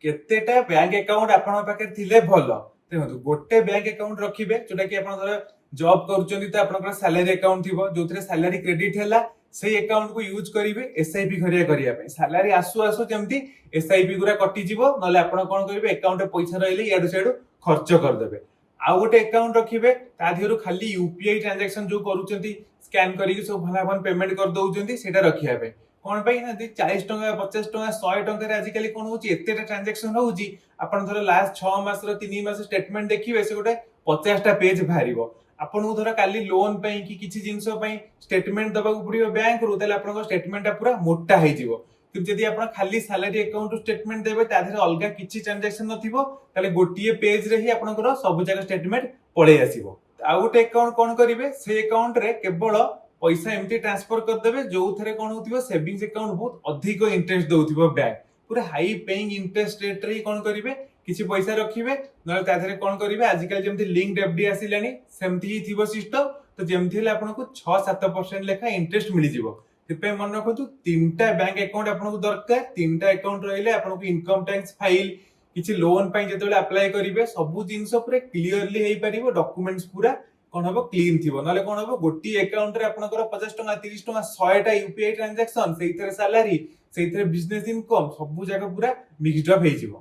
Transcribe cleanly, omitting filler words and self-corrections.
केतेटा bank account आपण पाखे थिले भल देखो गोटे बैंक अकाउंट रखिबे जोटा कि आपण धर जॉब करूचंदी तो आपण सैलरी अकाउंट थिबो जोथरे सैलरी क्रेडिट हैला सेही अकाउंट को यूज करिवे एसआईपी करिया पे सैलरी आसु आसु जेमती एसआईपी गुरा कटि जिवो नले आपण कोन करिवे अकाउंट पैसा रहले याडू सेडू खर्च कर देबे आ गोटे अकाउंट रखिबे ता दिहरु खाली यूपीआई ट्रांजैक्शन जो करूचंती स्कैन करिक सब भलाभन पेमेंट कर दउचंती सेटा रखिया पे कौन पाई ना 40 टका 50 टका 100 टका आजिकल कौन होची एतेटा ट्रांजैक्शन होची आपण धर लास्ट 6 मास रो 3 मास स्टेटमेंट देखिबे से गोटे 50 टा पेज बाहरिबो आपण धर काली लोन पई कि किछि जिंसो पई स्टेटमेंट दबा को पड़िबो बैंक रो तले आपण स्टेटमेंट पूरा मोटा हे जिवो कि यदि आपण खाली सैलरी अकाउंट स्टेटमेंट देबे ता धर अलगा किछि ट्रांजैक्शन नथिबो तले गोटिए पेज रे ही आपण सब जगह स्टेटमेंट पळे आसीबो आ गोटे अकाउंट कोन करिवे से अकाउंट रे केवल पैसा एमती ट्रांसफर कर देबे जो थरे कोन होतिबो सेविंग्स अकाउंट बहुत अधिक इंटरेस्ट दउतिबो बैंक पूरा हाई पेइंग इंटरेस्ट रेट रे कोन करिवे किछि पैसा रखिबे न ता थरे कोन करिवे आजिकल जेमती लिंक्ड एफडी आसिलानी सेमती ही थिबो सिस्टम तो जेमती ले आपन को 6-7% लेखा इंटरेस्ट मिलि जिवो तिपे मन रखतु तीनटा बैंक अकाउंट आपन को दरकार तीनटा अकाउंट रहिले आपन को इनकम टैक्स फाइल किछि लोन पई जेतेले अप्लाई करिवे सब जिंस पूरा क्लियरली हेई परिबो डॉक्यूमेंट्स पूरा कोन हबो क्लीन थिबो नले कोन हबो गोटी अकाउंट रे आपनकर 50 टका 30 टका 100 टा यूपीआई ट्रांजैक्शन सेइथरे सैलरी सेइथरे बिजनेस इनकम सब जगह पूरा मिक्स्ड अप हे जिवो।